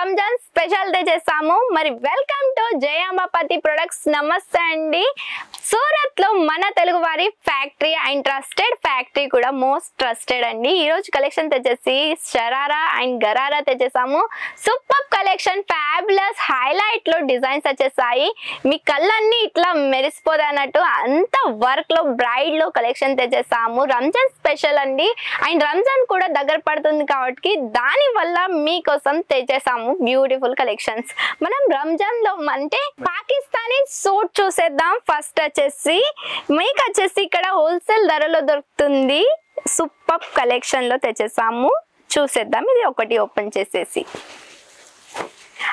Ramzan special తెచ్చేసాము. మరి welcome to జయాంబాపతి products. నమస్తే అండి. సూరత్ లో మన తెలుగు వారి ఫ్యాక్టరీ అండ్ ట్రస్టెడ్ ఫ్యాక్టరీ కూడా మోస్ట్ ట్రస్టెడ్ అండి. ఈ రోజు కలెక్షన్ తెచ్చేసి షరారా అండ్ గరారా తెచ్చేసాము. సూపర్ కలెక్షన్, ఫ్యాబులస్ హైలైట్ లో డిజైన్స్ వచ్చేసాయి. మీ కళ్ళన్నీ ఇట్లా మెరిసిపోతాయి అన్నట్టు అంత వర్క్ లో బ్రైడ్ లో కలెక్షన్ తెచ్చేసాము. రంజాన్ స్పెషల్ అండి. అండ్ రంజాన్ కూడా దగ్గర పడుతుంది కాబట్టి దాని వల్ల మీకోసం తెచ్చేసాము బ్యూటిఫుల్ కలెక్షన్స్. మనం రంజాన్ లో అంటే పాకిస్తానీ సూట్ చూసేద్దాం. ఫస్ట్ వచ్చేసి మీకు వచ్చేసి ఇక్కడ హోల్సేల్ ధరలో దొరుకుతుంది. సూపర్ కలెక్షన్ లో తెచ్చేసాము, చూసేద్దాం. ఇది ఒకటి ఓపెన్ చేసేసి.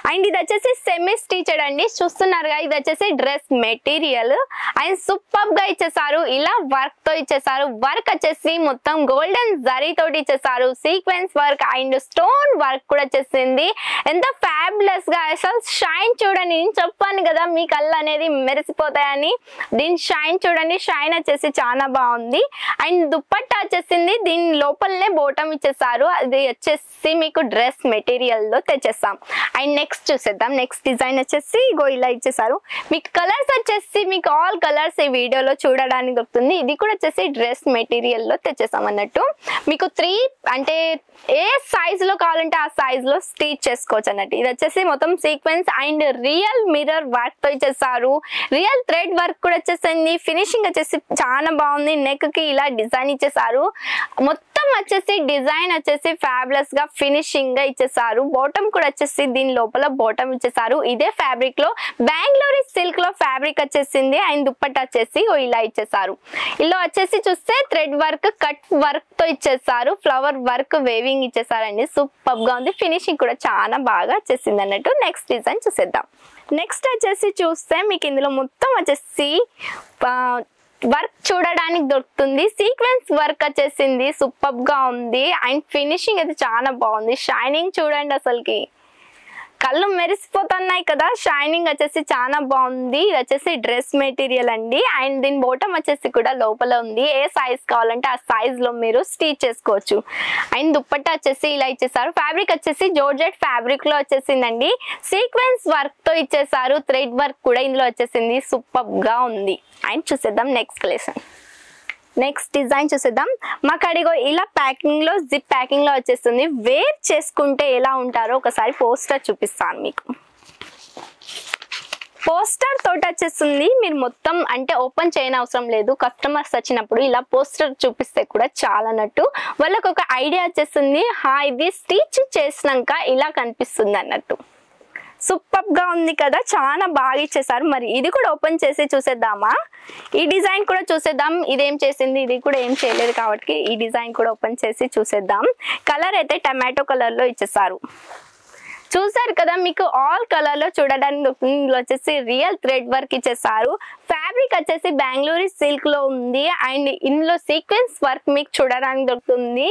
అండ్ ఇది వచ్చేసి సెమీ స్టిచెడ్ అండి, చూస్తున్నారుగా. ఇది వచ్చేసి డ్రెస్ మెటీరియల్ అండ్ సూపర్ గా ఇచ్చేసారు. ఇలా వర్క్ తో ఇచ్చేసారు. వర్క్ వచ్చేసి మొత్తం గోల్డెన్ జరీ తోటి ఇచ్చేసారు. Sequence work and stone work కూడా వచ్చేసింది. ఎంత ఫ్యాబులస్ గా అసలు షైన్ చూడండి. నేను చెప్పాను కదా మీ కళ్ళు అనేది మెరిసిపోతాయని. దీని షైన్ చూడండి. షైన్ వచ్చేసి చాలా బాగుంది. అండ్ దుప్పట్టా వచ్చేసింది. దీని లోపలనే బోటం ఇచ్చేసారు. అది వచ్చేసి మీకు డ్రెస్ మెటీరియల్ లో తెచ్చేస్తాం. అండ్ నెక్స్ట్ చూసేద్దాం. నెక్స్ట్ డిజైన్ వచ్చేసి ఇగో ఇలా ఇచ్చేసారు. మీకు కలర్స్ వచ్చేసి మీకు ఆల్ కలర్స్ ఈ వీడియోలో చూడడానికి దొరుకుతుంది. ఇది కూడా వచ్చేసి డ్రెస్ మెటీరియల్ లో తెచ్చేసాం అన్నట్టు. మీకు 3 అంటే ఏ సైజ్ లో కావాలంటే ఆ సైజ్ లో స్టిచ్ చేసుకోవచ్చు అన్నట్టు. ఇది వచ్చేసి మొత్తం sequence and real mirror work తో ఇచ్చేసారు. రియల్ థ్రెడ్ వర్క్ కూడా వచ్చేసింది. ఫినిషింగ్ వచ్చేసి చాలా బాగుంది. నెక్ కి ఇలా డిజైన్ ఇచ్చేసారు. మొత్తం వచ్చేసి డిజైన్ వచ్చేసి ఫ్యాబులస్ గా ఫినిషింగ్ గా ఇచ్చేసారు. బాటమ్ కూడా వచ్చేసి దీని లోపల బాటమ్ ఇచ్చేసారు. ఇదే ఫ్యాబ్రిక్ లో బెంగళూరు సిల్క్ లో ఫ్యాబ్రిక్ వచ్చేసింది. అండ్ దుప్పట్టా వచ్చేసి ఇలా ఇచ్చేసారు. ఇలా వచ్చేసి చూస్తే థ్రెడ్ వర్క్ కట్ వర్క్ తో ఇచ్చేసారు. ఫ్లవర్ వర్క్ వేవింగ్ ఇచ్చేసారండి. సూపర్ గా ఉంది. ఫినిషింగ్ కూడా చాలా బాగా వచ్చేసింది అన్నట్టు. నెక్స్ట్ డిజైన్ చూసేద్దాం. నెక్స్ట్ వచ్చేసి చూస్తే మీకు ఇందులో మొత్తం వచ్చేసి వర్క్ చూడడానికి దొరుకుతుంది. సీక్వెన్స్ వర్క్ వచ్చేసింది. సూపర్ గా ఉంది. అండ్ ఫినిషింగ్ అయితే చాలా బాగుంది. షైనింగ్ చూడండి, అసలుకి కళ్ళు మెరిసిపోతున్నాయి కదా. షైనింగ్ వచ్చేసి చాలా బాగుంది. ఇది వచ్చేసి డ్రెస్ మెటీరియల్ అండి. అండ్ దీని బాటమ్ వచ్చేసి కూడా లోపల ఉంది. ఏ సైజ్ కావాలంటే ఆ సైజ్ లో మీరు స్టిచ్ చేసుకోవచ్చు. అండ్ దుప్పట్టా వచ్చేసి ఇలా ఇచ్చేసారు. ఫ్యాబ్రిక్ వచ్చేసి జార్జెట్ ఫ్యాబ్రిక్ లో వచ్చేసిందండి. సీక్వెన్స్ వర్క్ తో ఇచ్చేసారు. థ్రెడ్ వర్క్ కూడా ఇందులో వచ్చేసింది. సూపర్ గా ఉంది. అండ్ చూసేద్దాం నెక్స్ట్ కలెక్షన్. నెక్స్ట్ డిజైన్ చూసేద్దాం. మాకు అడిగో ఇలా ప్యాకింగ్ లో జిప్ ప్యాకింగ్ లో వచ్చేస్తుంది. వేర్ చేసుకుంటే ఎలా ఉంటారో ఒకసారి పోస్టర్ చూపిస్తాను మీకు. పోస్టర్ తోటి వచ్చేస్తుంది. మీరు మొత్తం అంటే ఓపెన్ చేయని అవసరం లేదు. కస్టమర్స్ వచ్చినప్పుడు ఇలా పోస్టర్ చూపిస్తే కూడా చాలన్నట్టు వాళ్ళకు ఒక ఐడియా వచ్చేస్తుంది. ఇది స్టిచ్ చేసినాక ఇలా కనిపిస్తుంది అన్నట్టు. సూపర్ గా ఉంది కదా, చాలా బాగా ఇచ్చేసారు. మరి ఇది కూడా ఓపెన్ చేసి చూసేద్దామా? ఈ డిజైన్ కూడా చూసేద్దాం. ఇదేం చేసింది, ఇది కూడా ఏం చేయలేదు కాబట్టి ఈ డిజైన్ కూడా ఓపెన్ చేసి చూసేద్దాం. కలర్ అయితే టమాటో కలర్ లో ఇచ్చేసారు. చూసారు కదా, మీకు ఆల్ కలర్ లో చూడడానికి వచ్చేసి రియల్ థ్రెడ్ వర్క్ ఇచ్చేసారు. ఫ్యాబ్రిక్ వచ్చేసి బెంగళూరు సిల్క్ లో ఉంది. అండ్ ఇందులో సీక్వెన్స్ వర్క్ మీకు చూడడానికి దొరుకుతుంది.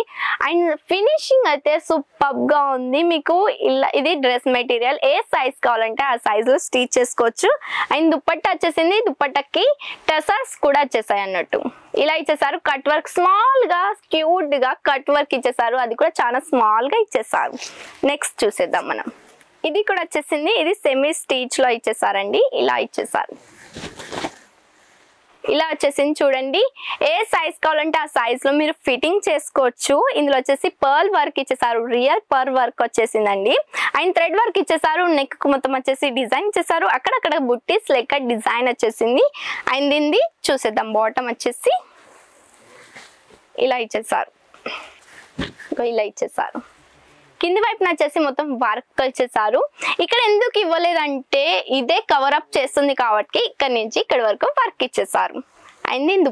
అండ్ ఫినిషింగ్ అయితే సూపర్ గా ఉంది. మీకు ఇలా ఇది డ్రెస్ మెటీరియల్. ఏ సైజ్ కావాలంటే ఆ సైజ్ లో స్టిచ్ చేసుకోవచ్చు. అండ్ దుప్పట్టా వచ్చేసింది. దుప్పట్టకి టసర్స్ కూడా వచ్చేసాయి అన్నట్టు. ఇలా ఇచ్చేసారు. కట్ వర్క్ స్మాల్ గా క్యూట్ గా కట్ వర్క్ ఇచ్చేసారు. అది కూడా చాలా స్మాల్ గా ఇచ్చేసారు. నెక్స్ట్ చూసేద్దాం మనం. ఇది కూడా వచ్చేసింది. ఇది సెమీ స్టిచ్ లో ఇచ్చేసారండి. ఇలా ఇచ్చేసారు. ఇలా వచ్చేసింది చూడండి. ఏ సైజ్ కావాలంటే ఆ సైజ్ లో మీరు ఫిట్టింగ్ చేసుకోవచ్చు. ఇందులో వచ్చేసి పర్ల్ వర్క్ ఇచ్చేసారు. రియల్ పర్ల్ వర్క్ వచ్చేసిందండి. అండ్ థ్రెడ్ వర్క్ ఇచ్చేసారు. నెక్ కు మొత్తం వచ్చేసి డిజైన్ ఇచ్చేసారు. అక్కడక్కడ బుట్టీస్ లెక్క డిజైన్ వచ్చేసింది. అండ్ ఇది చూసేద్దాం. బాటమ్ వచ్చేసి ఇలా ఇచ్చేసారు. ఇలా ఇచ్చేసారు. కింది వైపున వచ్చేసి మొత్తం వర్క్ ఇచ్చేసారు. ఇక్కడ ఎందుకు ఇవ్వలేదంటే ఇదే కవర్ అప్ చేస్తుంది కాబట్టి ఇక్కడ నుంచి ఇక్కడ వరకు వర్క్ ఇచ్చేసారు. అండ్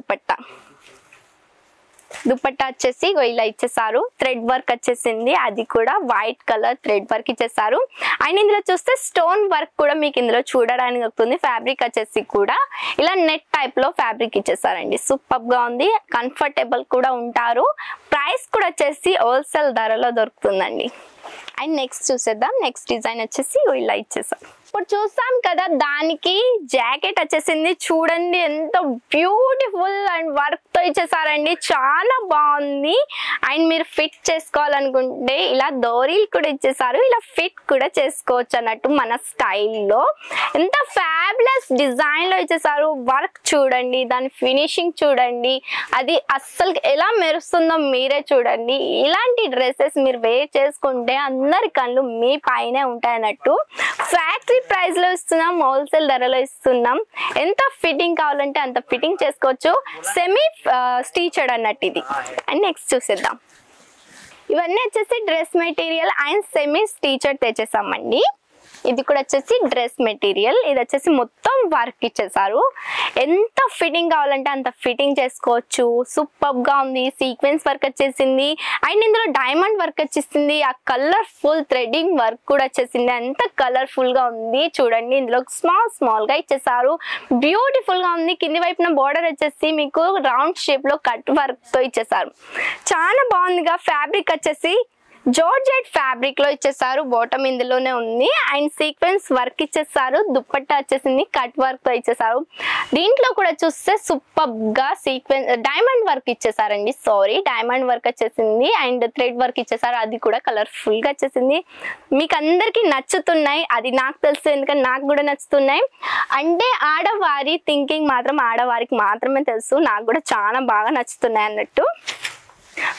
దుప్పట్టా వచ్చేసి ఇలా ఇచ్చేసారు. థ్రెడ్ వర్క్ వచ్చేసింది. అది కూడా వైట్ కలర్ థ్రెడ్ వర్క్ ఇచ్చేసారు. అండ్ ఇందులో చూస్తే స్టోన్ వర్క్ కూడా మీకు ఇందులో చూడడానికి వస్తుంది. ఫ్యాబ్రిక్ వచ్చేసి కూడా ఇలా నెట్ టైప్ లో ఫ్యాబ్రిక్ ఇచ్చేసారండి. సూపర్ గా ఉంది. కంఫర్టబుల్ కూడా ఉంటారు. ప్రైస్ కూడా వచ్చేసి హోల్సేల్ ధరలో దొరుకుతుందండి. అండ్ నెక్స్ట్ చూసేద్దాం. నెక్స్ట్ డిజైన్ వచ్చేసి ఇలా ఇచ్చేసారు. ఇప్పుడు చూసాం కదా, దానికి జాకెట్ వచ్చేసింది. చూడండి ఎంత బ్యూటిఫుల్ అండ్ వర్క్ తో ఇచ్చేసారండి, చాలా బాగుంది. అండ్ మీరు ఫిట్ చేసుకోవాలనుకుంటే ఇలా డోరీలు కూడా ఇచ్చేసారు, ఇలా ఫిట్ కూడా చేసుకోవచ్చు అన్నట్టు మన స్టైల్లో. ఎంత ఫ్యాబులస్ డిజైన్ లో ఇచ్చేసారు. వర్క్ చూడండి, దాని ఫినిషింగ్ చూడండి, అది అస్సలు ఎలా మెరుస్తుందో మీరే చూడండి. ఇలాంటి డ్రెస్సెస్ మీరు వేర్ చేసుకుంటే అందరి కళ్ళు మీ పైనే ఉంటాయి అన్నట్టు. ఫ్యాక్టరీ ప్రైస్ లో ఇస్తున్నాం, హోల్సేల్ ధరలో ఇస్తున్నాం. ఎంత ఫిట్టింగ్ కావాలంటే అంత ఫిట్టింగ్ చేసుకోవచ్చు. సెమీ స్టిచ్డ్ అన్నట్టు ఇది. అండ్ నెక్స్ట్ చూసేద్దాం. ఇవన్నీ వచ్చేసి dress material and semi stitched తెచ్చేసామండి. ఇది కూడా వచ్చేసి డ్రెస్ మెటీరియల్, ఇది వచ్చేసి మొత్తం వర్క్ ఇచ్చేసారు. ఎంత ఫిట్టింగ్ కావాలంటే అంత ఫిట్టింగ్ చేసుకోవచ్చు. సూపర్ గా ఉంది. సీక్వెన్స్ వర్క్ వచ్చేసింది అండ్ ఇందులో డైమండ్ వర్క్ వచ్చేసింది. ఆ కలర్ఫుల్ థ్రెడింగ్ వర్క్ కూడా వచ్చేసింది. అంత కలర్ఫుల్ గా ఉంది చూడండి. ఇందులో స్మాల్ గా ఇచ్చేసారు. బ్యూటిఫుల్ గా ఉంది. కింది వైపున బోర్డర్ వచ్చేసి మీకు రౌండ్ షేప్ లో కట్ వర్క్ తో ఇచ్చేసారు. చాలా బాగుందిగా. ఫ్యాబ్రిక్ వచ్చేసి జార్జెట్ ఫ్యాబ్రిక్ లో ఇచ్చేసారు. బాటమ్ ఇందులోనే ఉంది అండ్ సీక్వెన్స్ వర్క్ ఇచ్చేసారు. దుప్పట్టా వచ్చేసింది కట్ వర్క్ తో ఇచ్చేసారు. దీంట్లో కూడా చూస్తే సూపర్ గా సీక్వెన్స్ డైమండ్ వర్క్ ఇచ్చేసారండి. డైమండ్ వర్క్ వచ్చేసింది అండ్ థ్రెడ్ వర్క్ ఇచ్చేసారు. అది కూడా కలర్ఫుల్ గా వచ్చేసింది. మీకు అందరికి నచ్చుతున్నాయి, అది నాకు తెలుసు, ఎందుకంటే నాకు కూడా నచ్చుతున్నాయి. అంటే ఆడవారి థింకింగ్ మాత్రం ఆడవారికి మాత్రమే తెలుసు. నాకు కూడా చాలా బాగా నచ్చుతున్నాయి అన్నట్టు.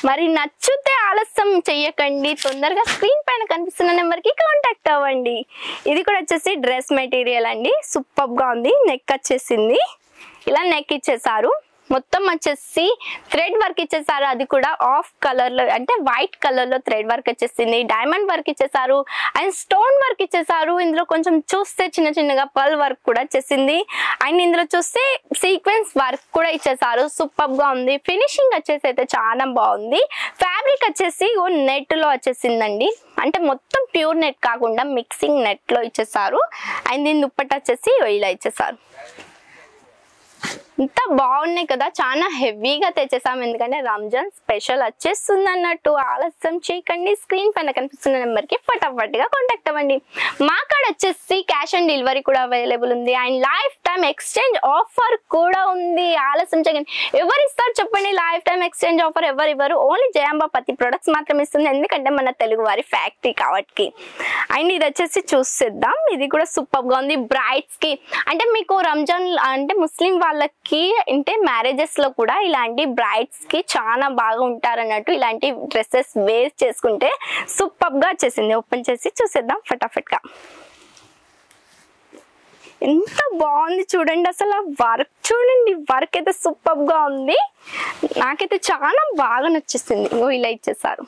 మరి నచ్చితే ఆలస్యం చెయ్యకండి, తొందరగా స్క్రీన్ పైన కనిపిస్తున్న నెంబర్కి కాంటాక్ట్ అవ్వండి. ఇది కూడా వచ్చేసి డ్రెస్ మెటీరియల్ అండి. సూపర్ గా ఉంది. నెక్ వచ్చేసింది, ఇలా నెక్ ఇచ్చేసారు. మొత్తం వచ్చేసి థ్రెడ్ వర్క్ ఇచ్చేసారు. అది కూడా ఆఫ్ కలర్ లో అంటే వైట్ కలర్ లో థ్రెడ్ వర్క్ వచ్చేసింది. డైమండ్ వర్క్ ఇచ్చేసారు అండ్ స్టోన్ వర్క్ ఇచ్చేసారు. ఇందులో కొంచెం చూస్తే చిన్నగా పర్ల్ వర్క్ కూడా వచ్చేసింది అండ్ ఇందులో చూస్తే సీక్వెన్స్ వర్క్ కూడా ఇచ్చేసారు. సూపర్ గా ఉంది. ఫినిషింగ్ వచ్చేసి అయితే చాలా బాగుంది. ఫ్యాబ్రిక్ వచ్చేసి నెట్ లో వచ్చేసిందండి. అంటే మొత్తం ప్యూర్ నెట్ కాకుండా మిక్సింగ్ నెట్ లో ఇచ్చేసారు అండ్ దీని దుప్పట్టా వచ్చేసి ఇలా ఇచ్చేసారు. ఇంత బాగున్నాయి కదా, చాలా హెవీగా తెచ్చేసాం, ఎందుకంటే రంజాన్ స్పెషల్ వచ్చేస్తుంది అన్నట్టు. ఆలస్యం చేయకండి, స్క్రీన్ పైన కనిపిస్తున్న నెంబర్ కి ఫటాఫట్గా కాంటాక్ట్ అవ్వండి. మా కాడ వచ్చేసి క్యాష్ ఆన్ డెలివరీ కూడా అవైలబుల్ ఉంది and life time exchange offer కూడా ఉంది. ఆలస్యం చేయకండి. ఎవరు ఇస్తారు చెప్పండి లైఫ్ టైమ్ ఎక్స్చేంజ్ ఆఫర్? ఎవరు ఓన్లీ జయాంబా పత్తి ప్రొడక్ట్స్ మాత్రమే ఇస్తుంది, ఎందుకంటే మన తెలుగు వారి ఫ్యాక్టరీ కాబట్టి. అండ్ ఇది వచ్చేసి చూసేద్దాం. ఇది కూడా సూపర్ గా ఉంది. బ్రైడ్స్ కి అంటే మీకు రంజాన్ అంటే ముస్లిం వాళ్ళకి అంటే మ్యారేజెస్ లో కూడా ఇలాంటి బ్రైడ్స్ కి చాలా బాగా ఉంటారు అన్నట్టు. ఇలాంటి డ్రెస్సెస్ వేర్ చేసుకుంటే సూపర్ గా వచ్చేసింది. ఓపెన్ చేసి చూసేద్దాం ఫటాఫట్ గా. ఎంత బాగుంది చూడండి. అసలు వర్క్ చూడండి, వర్క్ అయితే సూపర్ గా ఉంది. నాకైతే చాలా బాగా నచ్చేసింది. ఇలా ఇచ్చేసారు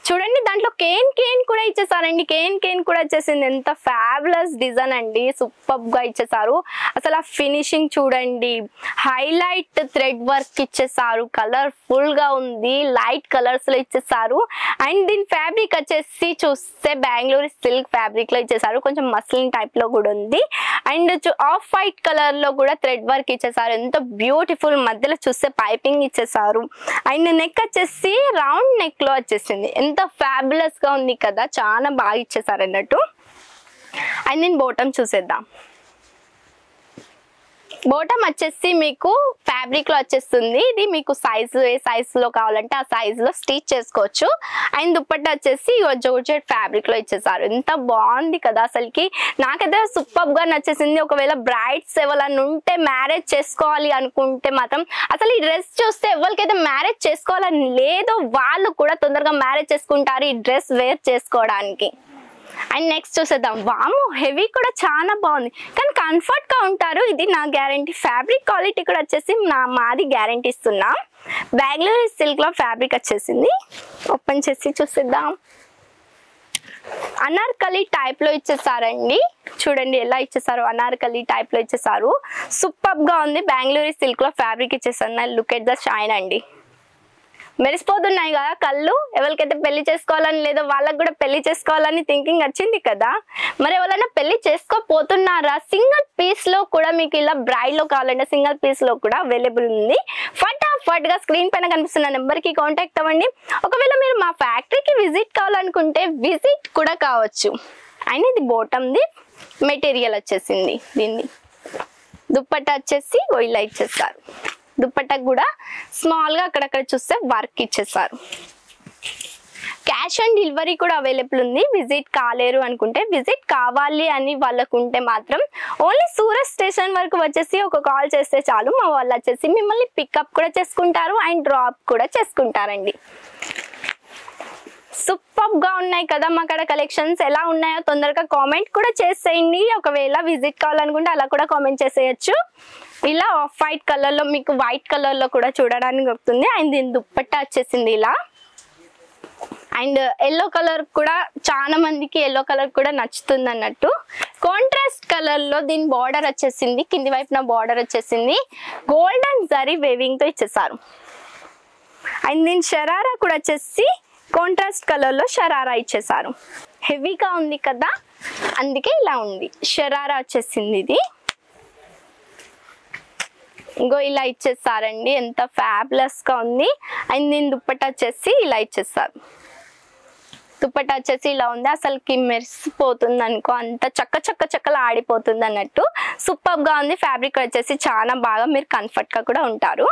చూడండి. దాంట్లో కేన్ కూడా ఇచ్చేసారండి. కేన్ కూడా వచ్చేసింది. ఎంత ఫ్యాబులస్ డిజైన్ అండి. సూపర్ గా ఇచ్చేసారు. అసలు ఆ ఫినిషింగ్ చూడండి. హైలైట్ థ్రెడ్ వర్క్ ఇచ్చేసారు. కలర్ఫుల్ గా ఉంది. లైట్ కలర్స్ లో ఇచ్చేసారు అండ్ దీని ఫ్యాబ్రిక్ వచ్చేసి చూస్తే బెంగళూరు సిల్క్ ఫ్యాబ్రిక్ లో ఇచ్చేసారు. కొంచెం మస్లిన్ టైప్ లో కూడా ఉంది అండ్ ఆఫ్ వైట్ కలర్ లో కూడా థ్రెడ్ వర్క్ ఇచ్చేసారు. ఎంత బ్యూటిఫుల్. మధ్యలో చూస్తే పైపింగ్ ఇచ్చేసారు అండ్ నెక్ వచ్చేసి రౌండ్ నెక్ లో వచ్చేసింది. ఎంత ఫ్యాబులస్ గా ఉంది కదా, చాలా బాగా ఇచ్చేసారు అన్నట్టు. అండ్ నేను బాటమ్ చూసేద్దాం. బాటమ్ వచ్చేసి మీకు ఫ్యాబ్రిక్ లో వచ్చేస్తుంది. ఇది మీకు సైజు ఏ సైజ్ లో కావాలంటే ఆ సైజ్ లో స్టిచ్ చేసుకోవచ్చు. అండ్ దుప్పట్టా వచ్చేసి జార్జెట్ ఫ్యాబ్రిక్ లో ఇచ్చేసారు. ఎంత బాగుంది కదా, అసలుకి నాకైతే సూపర్ గా నచ్చేసింది. ఒకవేళ బ్రైడ్స్ ఎవరైనా ఉంటే మ్యారేజ్ చేసుకోవాలి అనుకుంటే మాత్రం అసలు ఈ డ్రెస్ చూస్తే ఎవరికైతే మ్యారేజ్ చేసుకోవాలని లేదో వాళ్ళు కూడా తొందరగా మ్యారేజ్ చేసుకుంటారు ఈ డ్రెస్ వేర్ చేసుకోవడానికి. అండ్ నెక్స్ట్ చూసేద్దాం. వాము హెవీ కూడా చాలా బాగుంది, కానీ కంఫర్ట్ గా ఉంటారు. ఇది నా గ్యారంటీ. ఫ్యాబ్రిక్ క్వాలిటీ కూడా వచ్చేసి మాది గ్యారంటీ ఇస్తున్నా. బెంగళూరు సిల్క్ లో ఫ్యాబ్రిక్ వచ్చేసింది. ఓపెన్ చేసి చూసేద్దాం. అనార్కలి టైప్ లో ఇచ్చేసారండి. చూడండి ఎలా ఇచ్చేసారు. అనార్కలి టైప్ లో ఇచ్చేసారు. సూపర్ గా ఉంది. బెంగళూరు సిల్క్ లో ఫ్యాబ్రిక్ ఇచ్చేసారు. లుక్ ఎట్ ద షైన్ అండి. మెరిసిపోతున్నాయి కదా కళ్ళు. ఎవరికైతే పెళ్లి చేసుకోవాలని లేదో వాళ్ళకి కూడా పెళ్లి చేసుకోవాలని థింకింగ్ వచ్చింది కదా, మరి ఎవరైనా పెళ్లి చేసుకోపోతున్నారా? సింగిల్ పీస్ లో కూడా మీకు ఇలా బ్రైడ్ లో కావాలంటే సింగిల్ పీస్ లో కూడా అవైలబుల్ ఉంది. ఫటాఫట్ గా స్క్రీన్ పైన కనిపిస్తున్న నెంబర్ కి కాంటాక్ట్ అవ్వండి. ఒకవేళ మీరు మా ఫ్యాక్టరీకి విజిట్ కావాలనుకుంటే విజిట్ కూడా కావచ్చు. అండ్ ఇది బాటమ్ది మెటీరియల్ వచ్చేసింది. దీన్ని దుప్పట్టా వచ్చేసి ఇలా ఇచ్చేస్తారు. దుప్పట్టకు కూడా స్మాల్గా అక్కడక్కడ చూస్తే వర్క్ ఇచ్చేస్తారు. క్యాష్ ఆన్ డెలివరీ కూడా అవైలబుల్ ఉంది. విజిట్ కాలేరు అనుకుంటే, విజిట్ కావాలి అని వాళ్ళకు ఉంటే మాత్రం ఓన్లీ సూరత్ స్టేషన్ వరకు వచ్చేసి ఒక కాల్ చేస్తే చాలు, మా వాళ్ళు వచ్చేసి మిమ్మల్ని పికప్ కూడా చేసుకుంటారు అండ్ డ్రాప్ కూడా చేసుకుంటారండి. సూపర్ గా ఉన్నాయి కదా మా కాడ కలెక్షన్స్. ఎలా ఉన్నాయో తొందరగా కామెంట్ కూడా చేసేయండి. ఒకవేళ విజిట్ కావాలనుకుంటే అలా కూడా కామెంట్ చేసేయచ్చు. ఇలా ఆఫ్ వైట్ కలర్ లో మీకు వైట్ కలర్ లో కూడా చూడడానికి దొరుకుతుంది. అండ్ దీని దుప్పట్టా వచ్చేసింది ఇలా. అండ్ ఎల్లో కలర్ కూడా చాలా మందికి ఎల్లో కలర్ కూడా నచ్చుతుంది అన్నట్టు. కాంట్రాస్ట్ కలర్ లో దీని బార్డర్ వచ్చేసింది, కింది వైపున బార్డర్ వచ్చేసింది, గోల్డెన్ జరీ వేవింగ్ తో ఇచ్చేసారు. అండ్ దీని షరారా కూడా వచ్చేసి కాంట్రాస్ట్ కలర్ లో షరారా ఇచ్చేసారు. హెవీగా ఉంది కదా, అందుకే ఇలా ఉంది. షరారా వచ్చేసింది ఇది. ఇంకో ఇలా ఇచ్చేసారండి, ఎంత ఫ్యాబులస్ గా ఉంది. అండ్ దీని దుప్పట్టా వచ్చేసి ఇలా ఇచ్చేస్తారు. దుప్పట్టా వచ్చేసి ఇలా ఉంది. అసలుకి మెరిసిపోతుంది అనుకో, అంత చక్కలు ఆడిపోతుంది అన్నట్టు. సూపర్ గా ఉంది. ఫ్యాబ్రిక్ వచ్చేసి చాలా బాగా, మీరు కంఫర్ట్ గా కూడా ఉంటారు.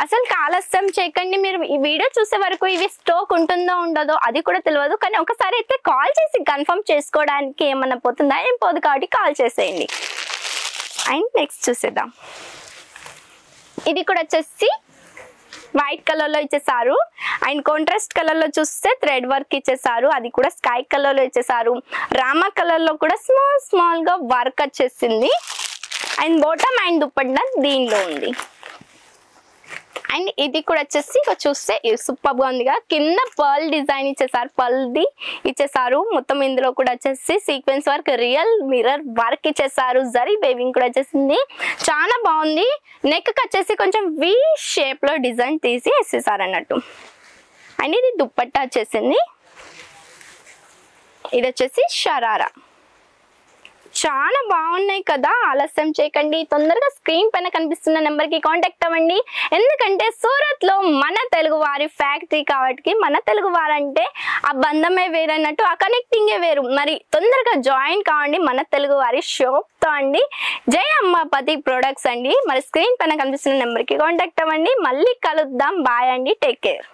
అసలు ఆలస్యం చేయకండి. మీరు ఈ వీడియో చూసే వరకు ఇవి స్టాక్ ఉంటుందో ఉండదో అది కూడా తెలియదు. కానీ ఒకసారి అయితే కాల్ చేసి కన్ఫర్మ్ చేసుకోవడానికి ఏమన్నా పోతుందా, ఏం పోదు, కాబట్టి కాల్ చేసేయండి. అండ్ నెక్స్ట్ చూసేద్దాం. ఇది కూడా వచ్చేసి వైట్ కలర్ లో ఇచ్చేసారు. అండ్ కాంట్రాస్ట్ కలర్ లో చూస్తే థ్రెడ్ వర్క్ ఇచ్చేసారు. అది కూడా స్కై కలర్ లో ఇచ్చేసారు. రామా కలర్ లో కూడా స్మాల్ గా వర్క్ వచ్చేసింది. అండ్ బాటమ్ అండ్ దుప్పట్టా దీనిలో ఉంది. అండ్ ఇది కూడా వచ్చేసి చూస్తే సూపర్ గా ఉందిగా. కింద పర్ల్ డిజైన్ ఇచ్చేసారు, పర్ల్ది ఇచ్చేసారు. మొత్తం ఇందులో కూడా వచ్చేసి sequence work, real mirror work ఇచ్చేసారు. జరీ వేవింగ్ కూడా వచ్చేసింది, చాలా బాగుంది. నెక్ వచ్చేసి కొంచెం వి షేప్ లో డిజైన్ తీసి వేసేసారు అన్నట్టు. అండ్ ఇది దుప్పట్టా వచ్చేసింది. ఇది వచ్చేసి షరారా. చాలా బాగున్నాయి కదా. ఆలస్యం చేయకండి, తొందరగా స్క్రీన్ పైన కనిపిస్తున్న నెంబర్ కి కాంటాక్ట్ అవ్వండి. ఎందుకంటే సూరత్ లో మన తెలుగు వారి ఫ్యాక్టరీ కాబట్టి, మన తెలుగు వారంటే ఆ బంధమే వేరన్నట్టు, ఆ కనెక్టింగే వేరు. మరి తొందరగా జాయిన్ కావండి మన తెలుగు వారి షాప్ తో అండి. జై అంబాపతి ప్రొడక్ట్స్ అండి. మరి స్క్రీన్ పైన కనిపిస్తున్న నెంబర్ కి కాంటాక్ట్ అవ్వండి. మళ్ళీ కలుద్దాం. బాయ్ అండి, టేక్ కేర్.